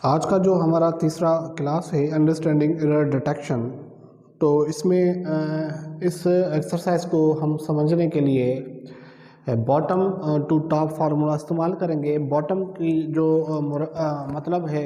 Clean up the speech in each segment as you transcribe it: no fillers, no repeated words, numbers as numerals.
आज का जो हमारा तीसरा क्लास है अंडरस्टैंडिंग एरर डिटेक्शन। तो इसमें इस एक्सरसाइज को हम समझने के लिए बॉटम टू टॉप फार्मूला इस्तेमाल करेंगे। बॉटम की जो मतलब है,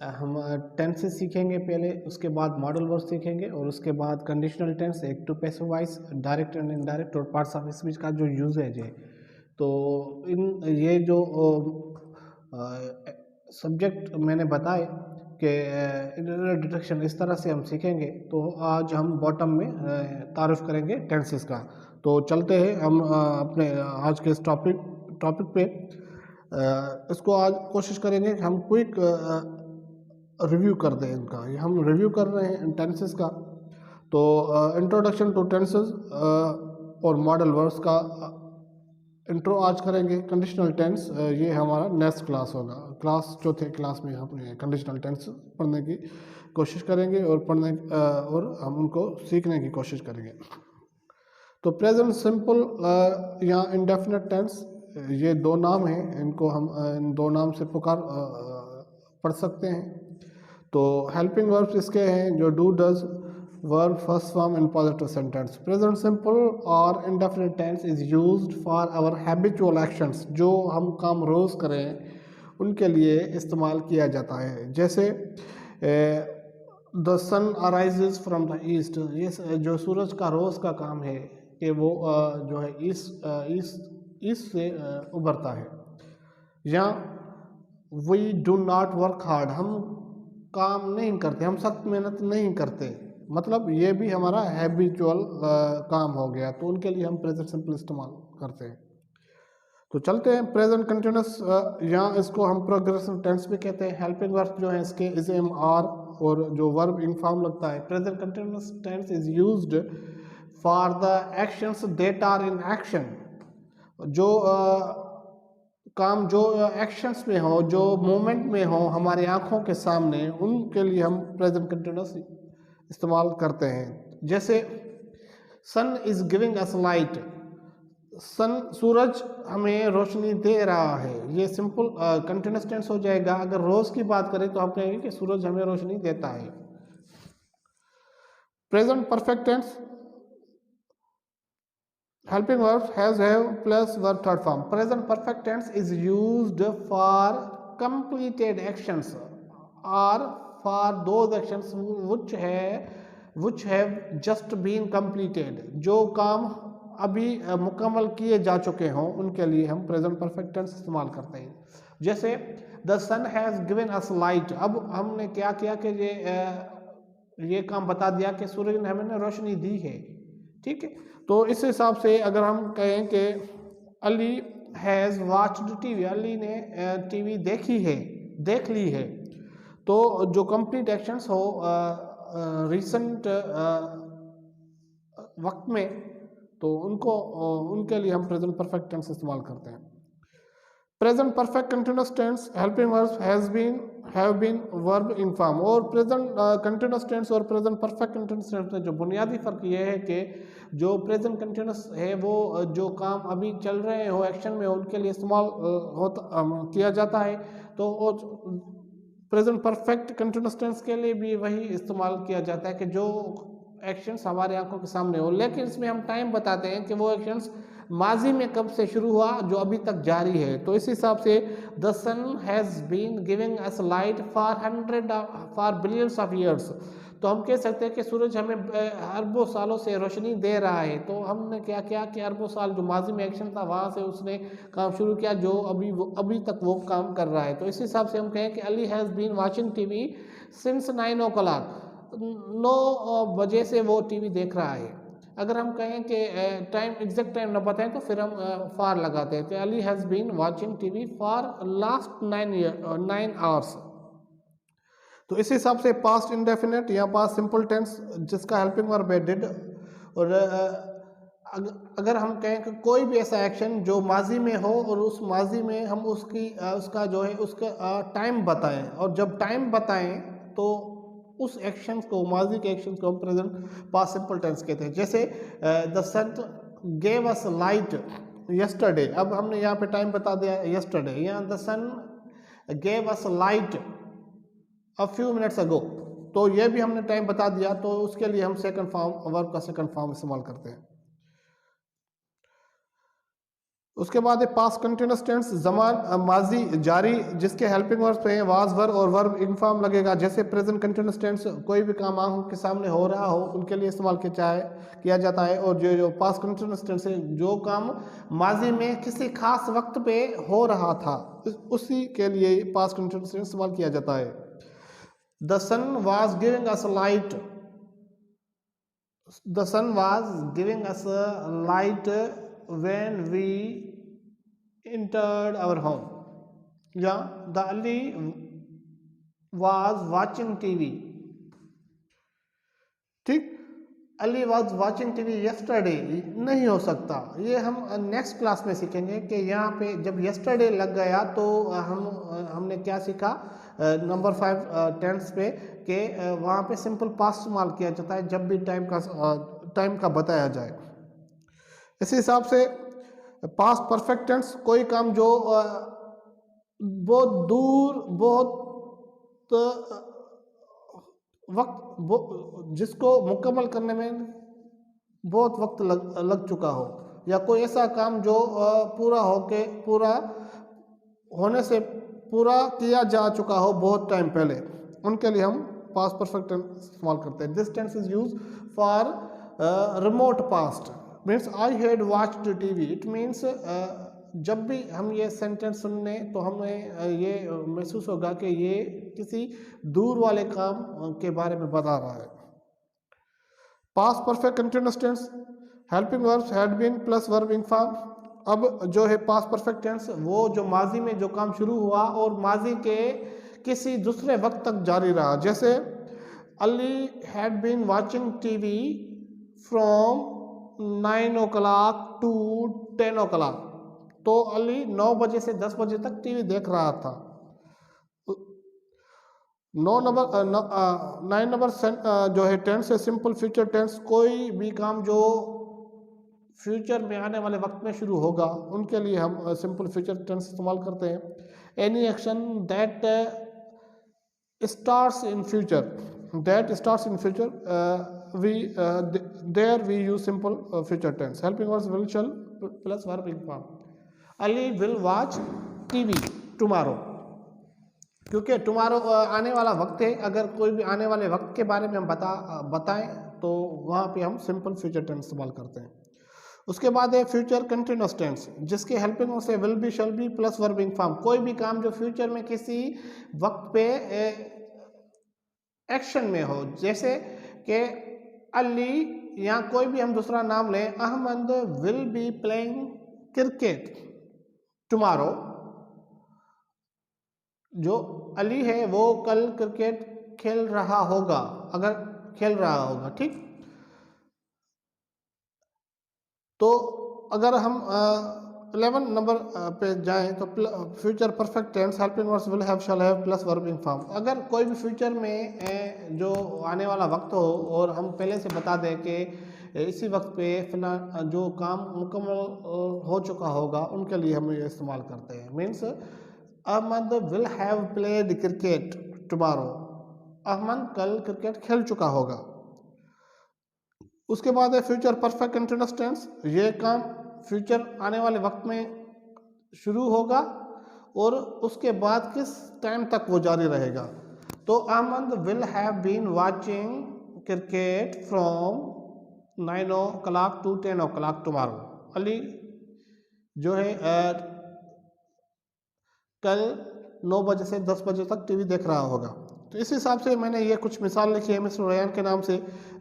हम टेंसेस सीखेंगे पहले, उसके बाद मॉडल वर्ब सीखेंगे और उसके बाद conditional tense, active passive voice, direct and indirect और पार्ट्स ऑफ स्पीच का जो यूजेज है। तो ये जो सब्जेक्ट मैंने बताए कि एरर डिटेक्शन इस तरह से हम सीखेंगे। तो आज हम बॉटम में तारुफ करेंगे टेंसेस का। तो चलते हैं हम अपने आज के इस टॉपिक पे। इसको आज कोशिश करेंगे कि हम क्विक रिव्यू कर दें इनका। ये हम रिव्यू कर रहे हैं टेंसेस का। तो इंट्रोडक्शन टू टेंसेस और मॉडल वर्ब्स का इंट्रो आज करेंगे। कंडीशनल टेंस ये हमारा नेक्स्ट क्लास होगा। चौथे क्लास में हम कंडीशनल टेंस पढ़ने की कोशिश करेंगे और हम उनको सीखने की कोशिश करेंगे। तो प्रेजेंट सिंपल या इंडेफिनिट टेंस, ये दो नाम हैं, इनको हम इन दो नाम से पढ़ सकते हैं। तो हेल्पिंग वर्ब्स इसके हैं जो do does verb first form in positive sentence. Present simple और indefinite tense is used for our habitual actions, जो हम काम रोज करें उनके लिए इस्तेमाल किया जाता है। जैसे the sun arises from the east, ये जो सूरज का रोज का काम है कि वो जो है ईस्ट से उभरता है। या we do not work hard, हम काम नहीं करते, हम सख्त मेहनत नहीं करते, मतलब ये भी हमारा हैबिचुअल काम हो गया। तो उनके लिए हम प्रेजेंट सिंपल इस्तेमाल करते हैं। तो चलते हैं प्रेजेंट कंटिन्यूस, या इसको हम प्रोग्रेसिव टेंस भी कहते हैं। हेल्पिंग वर्ब जो है इसके इज एम आर और जो वर्ब इन फॉर्म लगता है। Present continuous tense is used for the actions that are in action, जो काम जो एक्शंस में हो, जो मोमेंट में हो हमारी आंखों के सामने, उनके लिए हम प्रेजेंट कंटिन्यूस इस्तेमाल करते हैं। जैसे सन इज गिविंग अस लाइट, सूरज हमें रोशनी दे रहा है, ये सिंपल कंटिन्यूस टेंस हो जाएगा। अगर रोज की बात करें तो हम कहेंगे कि सूरज हमें रोशनी देता है। Present perfect tense, helping verbs have plus verb third form. Present perfect tense is used for completed actions or for those actions which have just been completed, जो काम अभी मुकम्मल किए जा चुके हों उनके लिए हम प्रेजेंट परफेक्ट टेंस इस्तेमाल करते हैं। जैसे the sun has given us light, अब हमने क्या किया कि ये काम बता दिया कि सूरज ने हमें रोशनी दी है। ठीक है, तो इस हिसाब से अगर हम कहें कि Ali has watched TV, Ali ने टीवी देख ली है, तो जो कंप्लीट एक्शंस हो रिसेंट वक्त में, तो उनके लिए हम प्रेजेंट परफेक्ट टेंस इस्तेमाल करते हैं। Present perfect continuous tense, helping verbs have been verb in form. और प्रेजेंट कंटिन्यूस टेंस और प्रेजेंट परफेक्ट कंटिन्यूस टेंस में जो बुनियादी फर्क ये है कि जो प्रेजेंट कंटिन्यूस है वो जो काम अभी चल रहे हो, एक्शन में, उनके लिए इस्तेमाल किया जाता है। तो प्रेजेंट परफेक्ट कंटिन्यूस टेंस के लिए भी वही इस्तेमाल किया जाता है कि जो एक्शंस हमारे आंखों के सामने हो, लेकिन इसमें हम टाइम बताते हैं कि वो एक्शंस माजी में कब से शुरू हुआ, जो अभी तक जारी है। तो इस हिसाब से the sun has been giving us light for billions of years, तो हम कह सकते हैं कि सूरज हमें अरबों सालों से रोशनी दे रहा है। तो हमने क्या किया कि अरबों साल जो माजी में एक्शन था वहाँ से उसने काम शुरू किया, जो अभी तक वो काम कर रहा है। तो इस हिसाब से हम कहें कि Ali has been watching TV since 9 o'clock, 9 बजे से वो टीवी देख रहा है। अगर हम कहें कि टाइम एग्जैक्ट टाइम न बताएं तो फिर हम फॉर लगाते हैं। तो Ali has been watching TV for last 9 hours. तो इस हिसाब से पास्ट इंडेफिनिट या पास्ट सिंपल टेंस जिसका हेल्पिंग वर्ब है डिड, और अगर हम कहें कि कोई भी ऐसा एक्शन जो माजी में हो और उस माजी में हम उसका जो है उसका टाइम बताएं, और जब टाइम बताएं तो उस एक्शन को, माजी के एक्शन को हम प्रेजेंट पास्ट सिंपल टेंस कहते हैं। जैसे the sun gave us light yesterday, अब हमने यहाँ पे टाइम बता दिया यस्टरडे, या the sun gave us light a few minutes ago, तो ये भी हमने टाइम बता दिया, तो उसके लिए हम सेकंड फॉर्म, वर्ब का सेकंड फॉर्म इस्तेमाल करते हैं। उसके बाद है पास्ट कंटिन्यूअस टेंस, ज़मान माजी जारी जिसके हेल्पिंग वर्ब्स पे वाज वर्ब और वर्ब इनफॉर्म लगेगा। जैसे प्रेजेंट कंटिन्यूअस टेंस, कोई भी काम आंखों के सामने हो रहा हो उनके लिए इस्तेमाल किया जाता है। और जो पास्ट कंटिन्यूअस टेंस है, जो काम माजी में किसी खास वक्त पे हो रहा था उसी के लिए पास्ट कंटिन्यूअस टेंस इस्तेमाल किया जाता है। The sun was giving us light, the sun was giving us light when we entered our home, या the Ali was watching TV, ठीक। Ali was watching TV yesterday नहीं हो सकता, ये हम नेक्स्ट क्लास में सीखेंगे कि यहाँ पे जब यस्टरडे लग गया तो हमने क्या सीखा नंबर 5 टेंस पे कि वहाँ पे सिंपल पास्ट इस्तेमाल किया जाता है जब भी टाइम का बताया जाए। इसी हिसाब से पास्ट परफेक्ट टेंस, कोई काम जो बहुत दूर, बहुत वक्त जिसको मुकम्मल करने में बहुत वक्त लग चुका हो, या कोई ऐसा काम जो पूरा होने से पूरा किया जा चुका हो बहुत टाइम पहले, उनके लिए हम पास्ट परफेक्ट टेंस इस्तेमाल करते हैं। This tense is use for remote past, means I had watched TV. It means जब भी हम ये सेंटेंस सुनने तो हमें ये महसूस होगा कि ये किसी दूर वाले काम के बारे में बता रहा है। Past perfect continuous tense, helping verbs had been plus verb in form. अब जो है पास्ट परफेक्ट टेंस, वो जो माजी में जो काम शुरू हुआ और माजी के किसी दूसरे वक्त तक जारी रहा। जैसे Ali had been watching TV from 9 o'clock to 10 o'clock, तो अली 9 बजे से 10 बजे तक टीवी देख रहा था। 9 नंबर जो है टेंस है सिंपल फ्यूचर टेंस, कोई भी काम जो फ्यूचर में आने वाले वक्त में शुरू होगा उनके लिए हम सिंपल फ्यूचर टेंस इस्तेमाल करते हैं। Any action that starts in future there we use simple future tense. Helping words will, shall plus verb in form. Ali will watch TV tomorrow, क्योंकि tomorrow आने वाला वक्त है। अगर कोई भी आने वाले वक्त के बारे में हम बताएं तो वहाँ पे हम सिंपल फ्यूचर टेंस इस्तेमाल करते हैं। उसके बाद है फ्यूचर कंटिन्यूअस टेंस, जिसके हेल्पिंग वर्ब से will be, shall be plus verb in form. कोई भी काम जो फ्यूचर में किसी वक्त पे एक्शन में हो, जैसे कि अली, या कोई भी हम दूसरा नाम लें, Ahmad will be playing cricket tomorrow. जो अली है वो कल क्रिकेट खेल रहा होगा, ठीक। तो अगर हम 11 नंबर पे जाएं तो future perfect tense, helping verbs will have, shall have plus verb in form. अगर कोई भी फ्यूचर में जो आने वाला वक्त हो और हम पहले से बता दें कि इसी वक्त पे जो काम मुकम्मल हो चुका होगा, उनके लिए हम ये इस्तेमाल करते हैं। Means Ahmad will have played cricket tomorrow, Ahmad कल क्रिकेट खेल चुका होगा। उसके बाद है फ्यूचर परफेक्ट कंटिन्यूअस टेंस, ये काम फ्यूचर आने वाले वक्त में शुरू होगा और उसके बाद किस टाइम तक वो जारी रहेगा। तो Ahmad will have been watching cricket from 9 o'clock to 10 o'clock tomorrow. Ali जो है कल 9 बजे से 10 बजे तक टीवी देख रहा होगा। तो इस हिसाब से मैंने ये कुछ मिसाल लिखी है मिस्टर रयान के नाम से।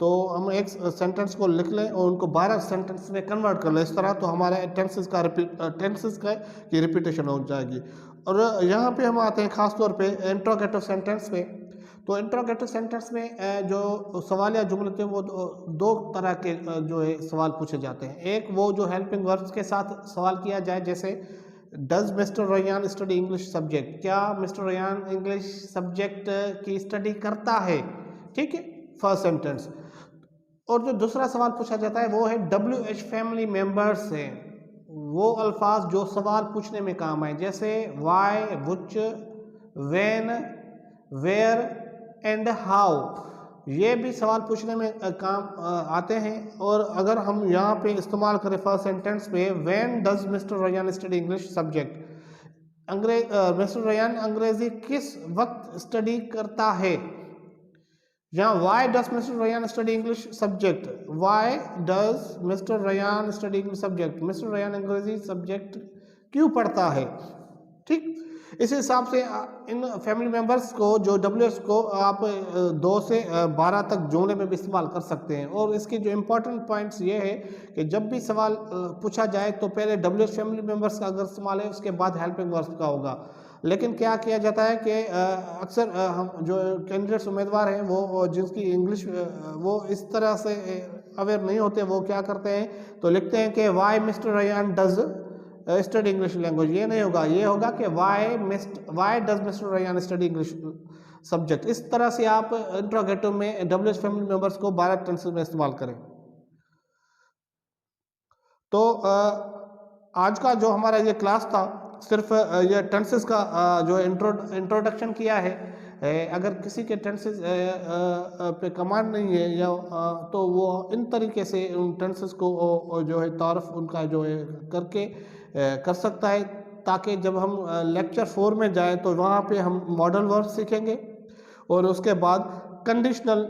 तो हम एक सेंटेंस को लिख लें और उनको 12 सेंटेंस में कन्वर्ट कर लें इस तरह, तो हमारे टेंसेस की रिपीटेशन हो जाएगी। और यहाँ पे हम आते हैं ख़ास तौर पे इंट्रोगेटिव सेंटेंस पे। तो इंट्रोगेटिव सेंटेंस में जो सवाल या जुमले थे वो दो तरह के जो है सवाल पूछे जाते हैं। एक वो जो हेल्पिंग वर्ब्स के साथ सवाल किया जाए, जैसे does mister Ryan study English subject, क्या मिस्टर रयान इंग्लिश सब्जेक्ट की स्टडी करता है, ठीक है, फर्स्ट सेंटेंस। और जो दूसरा सवाल पूछा जाता है वो है WH फैमिली मेंबर्स है, वो अल्फाज जो सवाल पूछने में काम आए, जैसे why, which, when, where, and how, ये भी सवाल पूछने में काम आते हैं। और अगर हम यहाँ पे इस्तेमाल करें फर्स्ट सेंटेंस पे, when does mister Rayyan study English subject, mister Rayyan अंग्रेजी किस वक्त स्टडी करता है, यहाँ why does mister Rayyan study English subject, why does mister Rayyan study English subject, mister Rayyan अंग्रेजी सब्जेक्ट क्यों पढ़ता है। ठीक, इस हिसाब से इन फैमिली मेंबर्स को जो WH को आप 2 से 12 तक जुमले में भी इस्तेमाल कर सकते हैं। और इसके जो इम्पोर्टेंट पॉइंट्स ये है कि जब भी सवाल पूछा जाए तो पहले WH फैमिली मेंबर्स का अगर इस्तेमाल है, उसके बाद हेल्पिंग वर्ब्स का होगा। लेकिन क्या किया जाता है कि अक्सर हम जो कैंडिडेट्स उम्मीदवार हैं वो जिनकी इंग्लिश वो इस तरह से अवेयर नहीं होते, वो क्या करते हैं तो लिखते हैं कि why mister Rayyan does study English language. ये नहीं होगा, ये होगा कि why does mister Rayyan study English subject. इस तरह से आप इंट्रोगेटिव में WH फैमिली मेंबर्स को 12 टेंसेस में इस्तेमाल करें। तो आज का जो हमारा ये क्लास था, सिर्फ ये टेंसेस का जो इंट्रोडक्शन किया है। अगर किसी के टेंसेस पे कमांड नहीं है या तो वो इन तरीके से उन टेंसेस को जो है तारफ उनका जो है करके कर सकता है, ताकि जब हम लेक्चर 4 में जाएं तो वहाँ पे हम मॉडल वर्ब सीखेंगे और उसके बाद कंडीशनल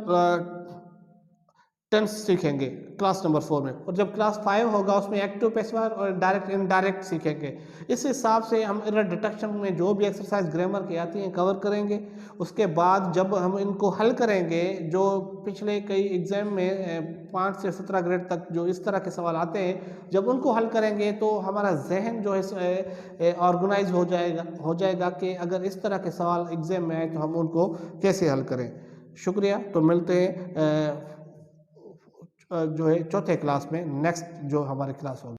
टेंस सीखेंगे क्लास नंबर 4 में। और जब क्लास 5 होगा उसमें एक्टिव पैसिव और डायरेक्ट इनडायरेक्ट सीखेंगे। इस हिसाब से हम एरर डिटेक्शन में जो भी एक्सरसाइज ग्रामर की आती हैं कवर करेंगे। उसके बाद जब हम इनको हल करेंगे, जो पिछले कई एग्जाम में 5 से 17 ग्रेड तक जो इस तरह के सवाल आते हैं, जब उनको हल करेंगे तो हमारा जहन जो है ऑर्गेनाइज हो जाएगा कि अगर इस तरह के सवाल एग्जाम में आए तो हम उनको कैसे हल करें। शुक्रिया। तो मिलते हैं जो है चौथे क्लास में, नेक्स्ट जो हमारी क्लास होगी।